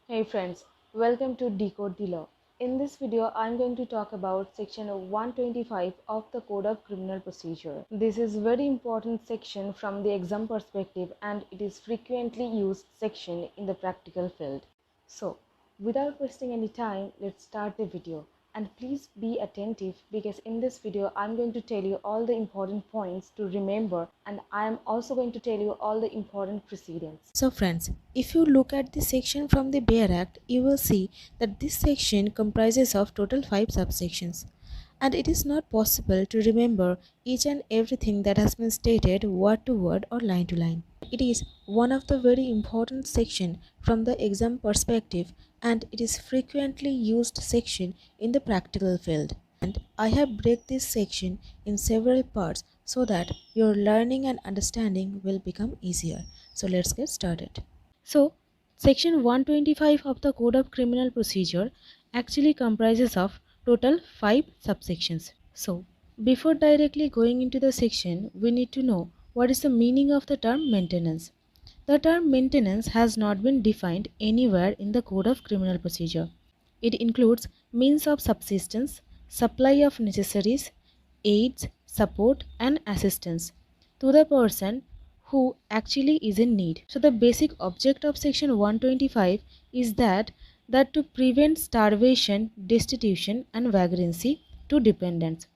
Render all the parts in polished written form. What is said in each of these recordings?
Hey friends, welcome to Decode the Law. In this video, I'm going to talk about section 125 of the Code of Criminal Procedure. This is very important section from the exam perspective and it is frequently used section in the practical field. So, without wasting any time, let's start the video. And please be attentive because in this video I'm going to tell you all the important points to remember and I am also going to tell you all the important precedents. So friends, if you look at this section from the Bayer Act, you will see that this section comprises of total 5 subsections. And it is not possible to remember each and everything that has been stated word to word or line to line. It is one of the very important section from the exam perspective and it is frequently used section in the practical field. And I have break this section in several parts so that your learning and understanding will become easier. So let's get started. So section 125 of the Code of Criminal Procedure actually comprises of total 5 subsections. So before directly going into the section, we need to know what is the meaning of the term maintenance. The term maintenance has not been defined anywhere in the Code of Criminal Procedure. It includes means of subsistence, supply of necessaries, aids, support and assistance to the person who actually is in need. So the basic object of section 125 is that to prevent starvation, destitution and vagrancy to dependents.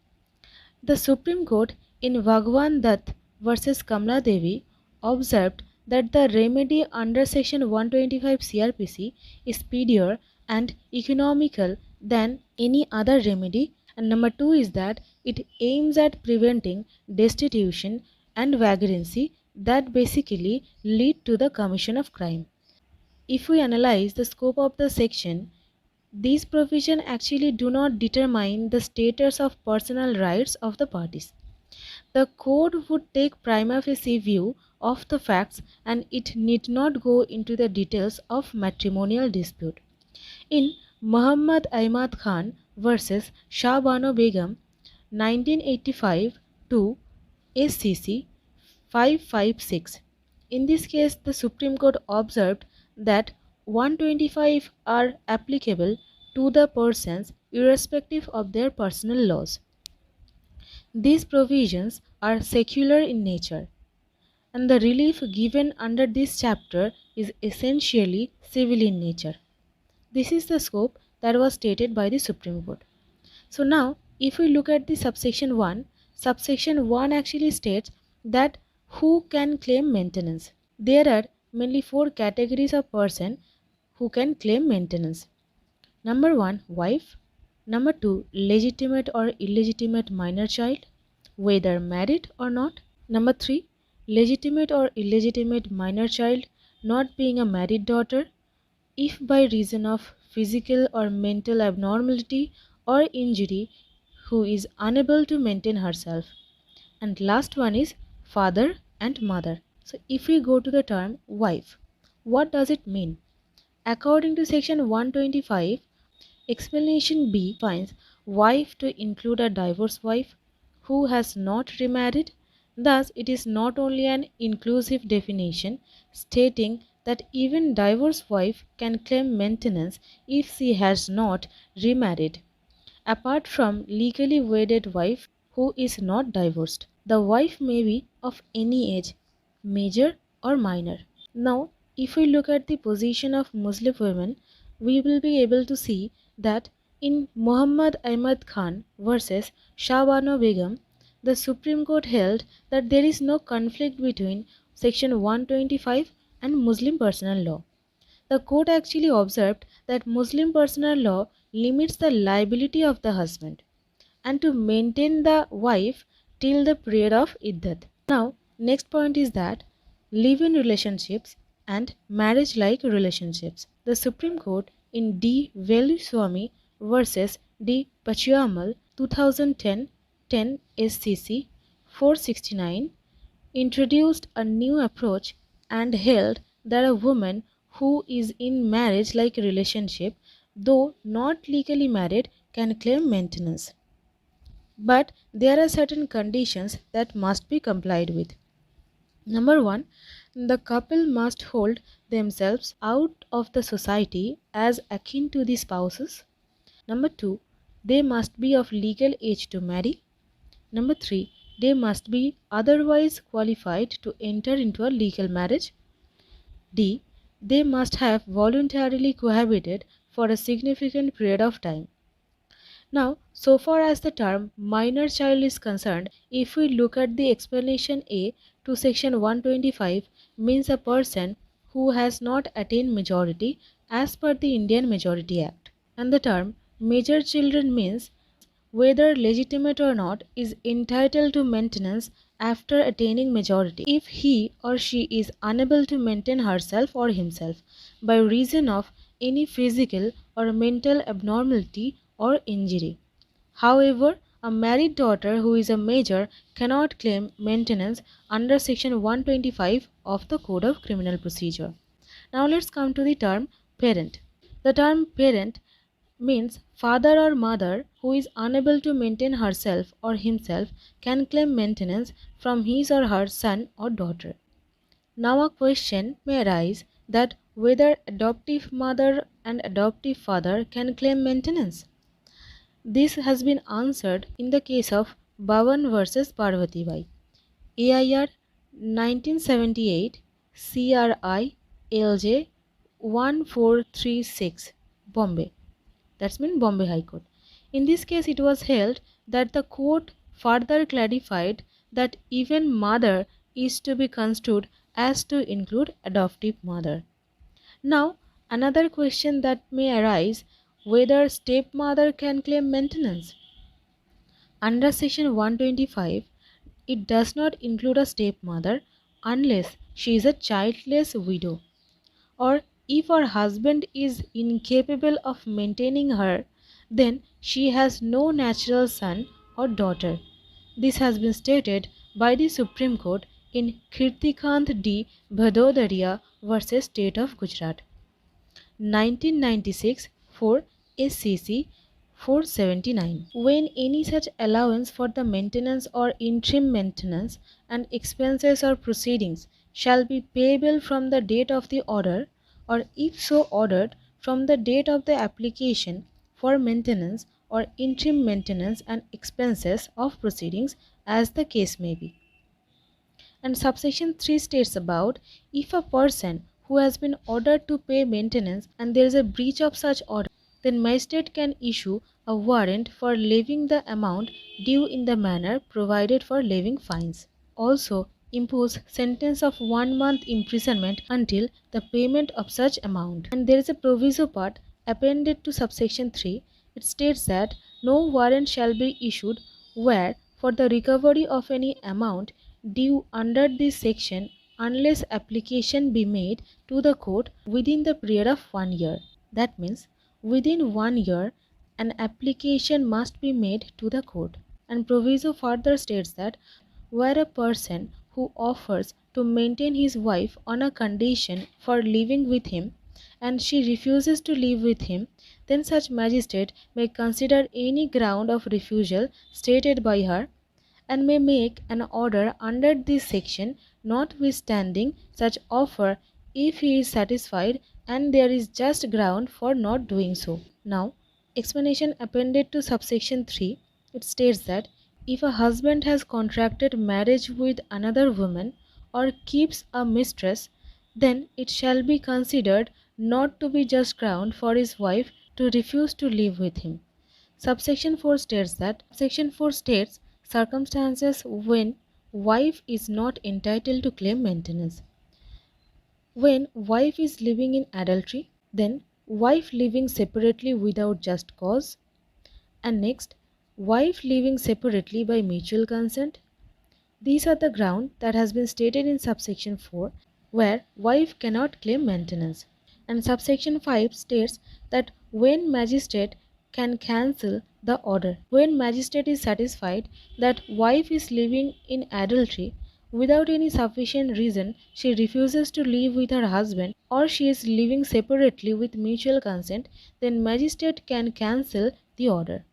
The Supreme Court in Bhagwan Dutt versus Kamla Devi observed that the remedy under section 125 CrPC is speedier and economical than any other remedy, and number 2 is that it aims at preventing destitution and vagrancy that basically lead to the commission of crime. If we analyze the scope of the section, these provisions actually do not determine the status of personal rights of the parties. The code would take prima facie view of the facts and it need not go into the details of matrimonial dispute. In Ahmad Khan versus Shah Bano Begun 1985 to SCC 556. In this case, the Supreme Court observed that 125 are applicable to the persons irrespective of their personal laws. These provisions are secular in nature, and the relief given under this chapter is essentially civil in nature. This is the scope that was stated by the Supreme Court. So now, if we look at the subsection 1 actually states that who can claim maintenance. There are mainly 4 categories of person who can claim maintenance. Number 1, wife. Number 2, legitimate or illegitimate minor child, whether married or not. Number 3, legitimate or illegitimate minor child not being a married daughter, if by reason of physical or mental abnormality or injury who is unable to maintain herself. And last one is father and mother. So if we go to the term wife, what does it mean? According to section 125, explanation B defines wife to include a divorced wife who has not remarried. Thus, it is not only an inclusive definition stating that even divorced wife can claim maintenance if she has not remarried, apart from legally wedded wife who is not divorced. The wife may be of any age, major or minor. Now, if we look at the position of Muslim women, we will be able to see that in Ahmad Khan versus Shah Bano Begun, the Supreme Court held that there is no conflict between section 125 and Muslim personal law. The court actually observed that Muslim personal law limits the liability of the husband and to maintain the wife till the period of iddat. Now, next point is that live-in relationships and marriage-like relationships. The Supreme Court in Velusamy versus Patchaiammal 2010 10 SCC 469 introduced a new approach and held that a woman who is in marriage-like relationship, though not legally married, can claim maintenance. But there are certain conditions that must be complied with. Number 1, the couple must hold themselves out of the society as akin to the spouses. Number 2, they must be of legal age to marry. Number 3, they must be otherwise qualified to enter into a legal marriage. D, they must have voluntarily cohabited for a significant period of time. Now, so far as the term minor child is concerned, if we look at the explanation A to section 125, means a person who has not attained majority as per the Indian Majority Act. And the term major children means whether legitimate or not is entitled to maintenance after attaining majority if he or she is unable to maintain herself or himself by reason of any physical or mental abnormality or injury. However, a married daughter who is a major cannot claim maintenance under section 125 of the Code of Criminal Procedure. Now let's come to the term parent. The term parent means father or mother who is unable to maintain herself or himself can claim maintenance from his or her son or daughter. Now a question may arise that whether adoptive mother and adoptive father can claim maintenance. This has been answered in the case of Bhavan versus Parvati Bai. AIR 1978 CRI LJ 1436 Bombay. That's mean Bombay High Court. In this case, it was held that the court further clarified that even mother is to be construed as to include adoptive mother. Now, another question that may arise whether stepmother can claim maintenance. Under section 125, it does not include a stepmother unless she is a childless widow or if her husband is incapable of maintaining her, then she has no natural son or daughter. This has been stated by the Supreme Court in Kirtikant D. Bhadodaria versus State of Gujarat, 1996 for SCC 479. When any such allowance for the maintenance or interim maintenance and expenses or proceedings shall be payable from the date of the order, or if so ordered from the date of the application for maintenance or interim maintenance and expenses of proceedings as the case may be. And subsection 3 states about if a person who has been ordered to pay maintenance and there is a breach of such order, then magistrate can issue a warrant for levying the amount due in the manner provided for levying fines. Also impose sentence of 1 month imprisonment until the payment of such amount. And there is a proviso part appended to subsection 3. It states that no warrant shall be issued where for the recovery of any amount due under this section unless application be made to the court within the period of 1 year. That means within 1 year an application must be made to the court. And proviso further states that where a person who offers to maintain his wife on a condition for living with him and she refuses to live with him, then such magistrate may consider any ground of refusal stated by her and may make an order under this section notwithstanding such offer if he is satisfied and there is just ground for not doing so. Now, explanation appended to subsection 3, it states that if a husband has contracted marriage with another woman or keeps a mistress, then it shall be considered not to be just ground for his wife to refuse to live with him. Subsection 4 states that Section 4 states circumstances when wife is not entitled to claim maintenance. When wife is living in adultery, then wife living separately without just cause, and next wife living separately by mutual consent. These are the ground that has been stated in subsection 4 where wife cannot claim maintenance. And subsection 5 states that when magistrate can cancel the order. When magistrate is satisfied that wife is living in adultery without any sufficient reason she refuses to live with her husband or she is living separately with mutual consent, then magistrate can cancel the order.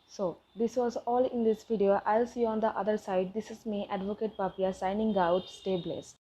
So this was all in this video. I'll see you on the other side. This is me, Advocate Papia, signing out. Stay blessed.